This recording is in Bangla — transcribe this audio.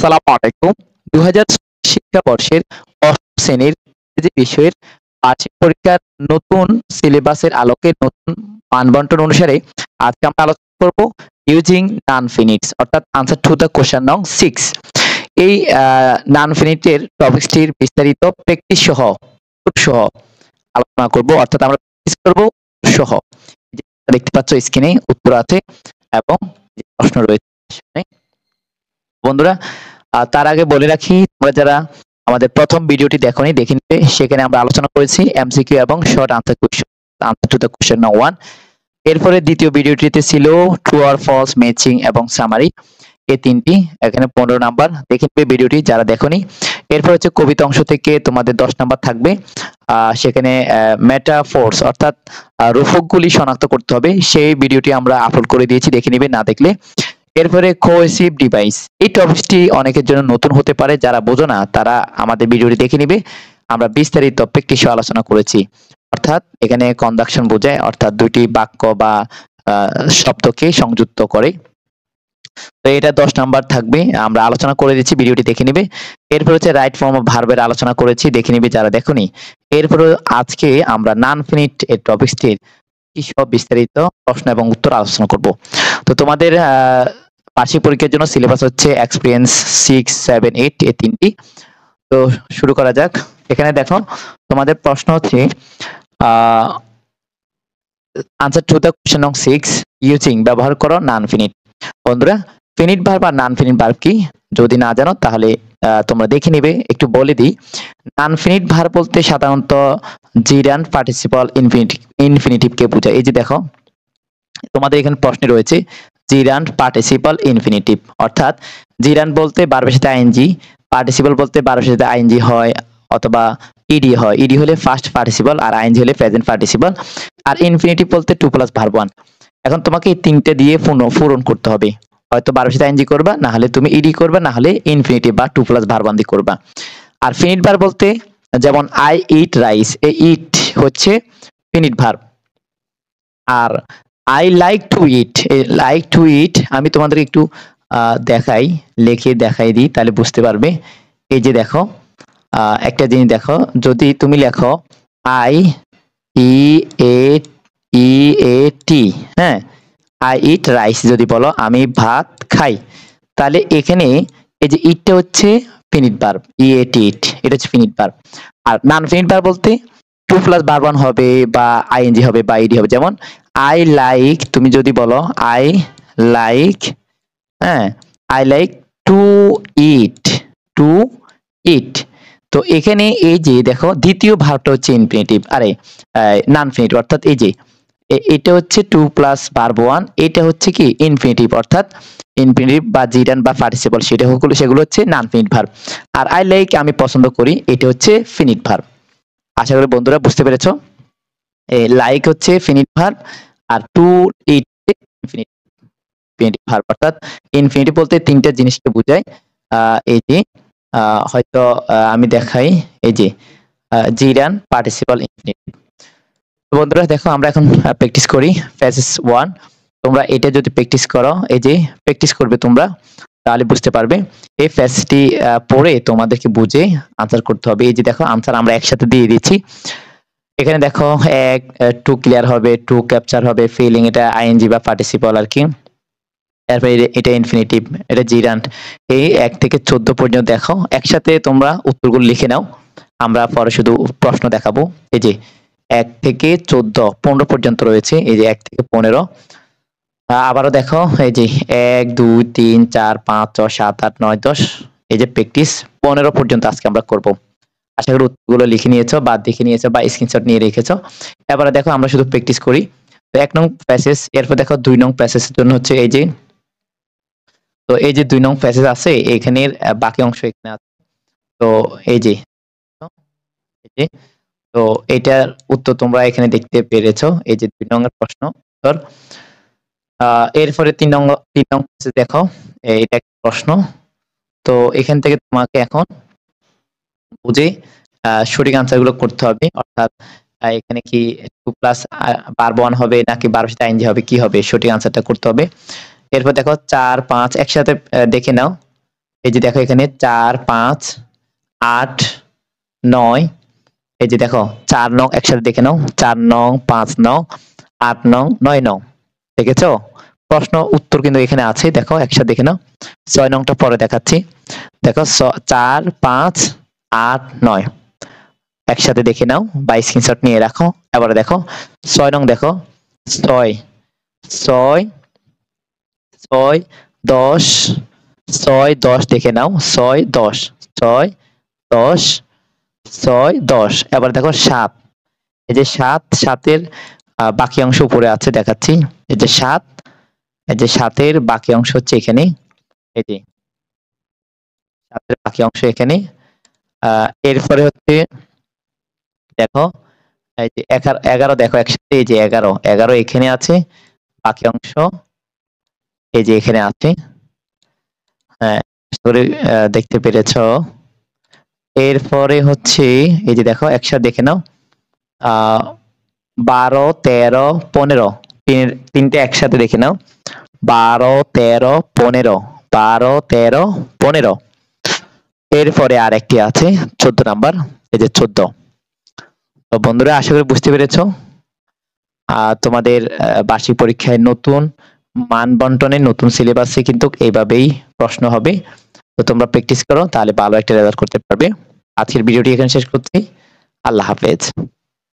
আসসালামু আলাইকুম। 2026 শিক্ষাবর্ষের অষ্টম শ্রেণীর ইংরেজি বিষয়ের বার্ষিক পরীক্ষার নতুন সিলেবাসের আলোকে নতুন মানবন্টন অনুসারে আজকে আমরা আলোচনা করব ইউজিং নান ফিনিটস অর্থাৎ আনসার টু দ্য কোশ্চেন নং 6। এই নান ফিনিটের টপিকসটির বিস্তারিত প্র্যাকটিস সহ আলোচনা করব, অর্থাৎ আমরা প্র্যাকটিস করব সহ। দেখতে পাচ্ছ স্ক্রিনে উত্তর আছে এবং প্রশ্ন রয়েছে। বন্ধুরা, তার আগে বলে রাখি, তোমরা যারা আমাদের প্রথম ভিডিওটি দেখোনি দেখে নিবে। সেখানে আমরা আলোচনা করেছি এমসিকিউ এবং short answer question, answer to the question নং 1। এরপরে দ্বিতীয় ভিডিওটিতে ছিল ট্রু অর ফলস, ম্যাচিং এবং সামারি, এই তিনটি। এখানে 15 নাম্বার দেখে নিবে ভিডিওটি যারা দেখোনি। এরপর হচ্ছে কবিতা অংশ থেকে তোমাদের 10 নাম্বার থাকবে। সেখানে মেটাফোর্স অর্থাৎ রূপকগুলি শনাক্ত করতে হবে, সেই ভিডিওটি আমরা আপলোড করে দিয়েছি, দেখে নিবে না দেখলে। এরপরে কোহেসিভ ডিভাইস, এই টপিকটি অনেকের জন্য নতুন হতে পারে, যারা বোঝো না তারা আমাদের ভিডিওটি দেখে নিবে। আমরা বিস্তারিত প্র্যাকটিস আলোচনা করেছি। অর্থাৎ এখানে কনজাংশন বোঝায়, অর্থাৎ দুইটি বাক্য বা শব্দকে সংযুক্ত করে। তো এটা 10 নাম্বার থাকবে, আমরা আলোচনা করে দিচ্ছি, ভিডিওটি দেখে নিবে। এরপর হচ্ছে রাইট ফর্ম অফ ভার্বের আলোচনা করেছি, দেখে নিবে যারা দেখোনি। এরপর আজকে আমরা নান ফিনিট এর টপিকটির সব বিস্তারিত প্রশ্ন এবং উত্তর আলোচনা করব। তো তোমাদের বার্ষিক পরীক্ষার জন্য সিলেবাস হচ্ছে এক্সপেরিয়েন্স 6, 7, 8 এই তিনটি। তো শুরু করা যাক। এখানে দেখো তোমাদের প্রশ্ন হচ্ছে আনসার টু দ্য কোশ্চেন নং 6 ইউজিং, ব্যবহার করো নান ফিনিট। বন্ধুরা, ফিনিট ভার্ব আর নান ফিনিট ভার্ব কি যদি না জানো তাহলে তোমরা দেখে নিবে। একটু বলে দিই, নান ফিনিট ভার্ব বলতে সাধারণত জিরান্ট পার্টিসিপল ইনফিনিটিভকে বোঝায়। এই যে দেখো তোমাদের এখানে প্রশ্নে রয়েছে জিরান্ট পার্টিসিপল ইনফিনিটিভ, অর্থাৎ জিরান্ট বলতে ভার্বের সাথে আইএনজি, পার্টিসিপল বলতে ভার্বের সাথে আইএনজি হয় অথবা ইডি হয়। ইডি হলে ফার্স্ট পার্টিসিপল আর আইএনজি হলে প্রেজেন্ট পার্টিসিপল। আর ইনফিনিটিভ বলতে 2 + ভার্ব 1। এখন তোমাকে এই তিনটে দিয়ে পূরণ করতে হবে, হয়তো ভার্বের সাথে আইএনজি করবা, না হলে তুমি ইডি করবা, না হলে ইনফিনিটিভ বা 2 + ভার্ব 1 দিয়ে করবা। আর ফিনিট ভার্ব বলতে যেমন আই ইট রাইস, এই ইট হচ্ছে ফিনিট ভার্ব। আর I like to eat, like to eat আমি তোমাদেরকে একটু দেখাই, লিখে দেখাই দিই, তাহলে বুঝতে পারবে। এই যে দেখো একটা জিনিস দেখো, যদি তুমি লেখো আই ই এ টি, হ্যাঁ, আই ইট রাইস যদি বলো আমি ভাত খাই, তাহলে এখানে এই যে ইটটা হচ্ছে ফিনিট ভার্ব, ইট, এটা হচ্ছে ফিনিট ভার্ব। আর নন ফিনিট ভার্ব বলতে 2 + ভার্ব 1 হবে বা আইএনজি হবে বা ইডি হবে। যেমন আই লাইক, তুমি যদি বলো আই লাইক, হ্যাঁ, আই লাইক টু ইট, তো এখানে এই যে দেখো দ্বিতীয় ভার্বটা হচ্ছে ইনফিনিটিভ, আরে নন ফিনিটিভ, অর্থাৎ এই যে এটা হচ্ছে 2 + ভার্ব 1, এটা হচ্ছে কি ইনফিনিটিভ, অর্থাৎ ইনফিনিটিভ বা জিরান্ট বা পার্টিসিপল সেগুলো হচ্ছে নন ফিনিট ভার্ব। আর আই লাইক আমি পছন্দ করি, এটা হচ্ছে ফিনিট ভার্ব। আশা করি বন্ধুরা বুঝতে পেরেছো। লাইক হচ্ছে ফিনিট ভার্ব আর টু ইট ইনফিনিটিভ ভার্ব, অর্থাৎ ইনফিনিটিভ বলতে তিনটা জিনিসকে বোঝায়। এই যে হয়তো আমি দেখাই, এই যে জিরান পার্টিসিপল ইনফিনিটিভ। বন্ধুরা দেখো আমরা এখন প্র্যাকটিস করি ফেসেস 1। তোমরা এটা যদি প্র্যাকটিস করো, এই যে প্র্যাকটিস করবে তোমরা, তাহলে বুঝতে পারবে। এই ফেসটি পড়ে তোমাদেরকে বুঝে আনসার করতে হবে। এই যে দেখো আনসার আমরা একসাথে দিয়ে দিচ্ছি। এখানে দেখো টু ক্লিয়ার হবে, টু ক্যাপচার হবে, ফিলিং এটা আইএনজি বা পার্টিসিপল আর কি। তারপরে এটা ইনফিনিটিভ, এটা জিরান্ট। এই 1 থেকে 14 পর্যন্ত দেখো, একসাথে তোমরা উত্তরগুলো লিখে নাও, আমরা পরে শুধু প্রশ্ন দেখাবো। এই যে 1 থেকে 14, 15 পর্যন্ত রয়েছে, এই যে 1 থেকে 15। আবারও দেখো এই যে 1 2 3 4 5 6 7 8 9 10, এই যে প্র্যাকটিস 15 পর্যন্ত আজকে আমরা করব। আশা করি উত্তরগুলো লিখে নিয়েছো বা দেখে নিয়েছো বা স্ক্রিনশট নিয়ে রেখেছো। এবারে দেখো আমরা শুধু প্র্যাকটিস করি। তো 1 নং প্যাসেজ, এরপর দেখো 2 নং প্যাসেজের জন্য হচ্ছে এই যে, তো এই যে 2 নং প্যাসেজ আছে, এখানের বাকি অংশ এখানে আছে। তো এই যে তো এটার উত্তর তোমরা এখানে দেখতে পেরেছো, এই যে 2 নং এর প্রশ্ন উত্তর। এরপরে 3 নং প্যাসেজ দেখো, এটা একটা প্রশ্ন। তো এখান থেকে তোমাকে এখন বুঝে সঠিক আনসারগুলো করতে হবে, অর্থাৎ এখানে কি 2 + ভার্ব 1 হবে নাকি ভার্বের সাথে আইএনজি হবে, কি হবে, সঠিক আনসারটা করতে হবে। এরপর দেখো 4 5 একসাথে দেখে নাও। এই যে দেখো এখানে 4 5 8 9, এই যে দেখো 4 নং একসাথে দেখে নাও, 4 নং 5 নং 8 নং 9 নং, দেখেছো? প্রশ্ন উত্তর কিন্তু এখানে আছে, দেখো একসাথে দেখে নাও। 6 নংটা পরে দেখাচ্ছি। দেখো 4 5 8 9 একসাথে দেখে নাও বা স্ক্রিনশট নিয়ে রাখো। এবারে দেখো 6 নং, দেখো 6 6 6 10, 6 10 দেখে নাও, 6 10 6 10 6 10। এবার দেখো 7, এই যে 7, 7-এর বাকি অংশ উপরে আছে দেখাচ্ছি। এই যে 7, এই যে 7-এর বাকি অংশ হচ্ছে এখানে, এই যে 7-এর বাকি অংশ এখানে। এরপরে হচ্ছে দেখো এই যে 11, দেখো একসাথে, এই যে 11 11 এখানে আছে, বাকি অংশ এই যে এখানে আছে। হ্যাঁ, দেখতে পেরেছো? এরপরে হচ্ছে এই যে দেখো একসাথে দেখে নাও, 12 13 15, তিনটে একসাথে দেখে নাও, 12 13 15 12 13 15। এরপরে আর একটি আছে 14 নাম্বার, এই যে 14। তো বন্ধুরা আশা করি বুঝতে পেরেছো। তোমাদের বার্ষিক পরীক্ষায় নতুন মান বন্টনের নতুন সিলেবাসে কিন্তু এইভাবেই প্রশ্ন হবে। তো তোমরা প্র্যাকটিস করো, তাহলে ভালো একটা রেজাল্ট করতে পারবে। আজকের ভিডিওটি এখানে শেষ করছি। আল্লাহ হাফেজ।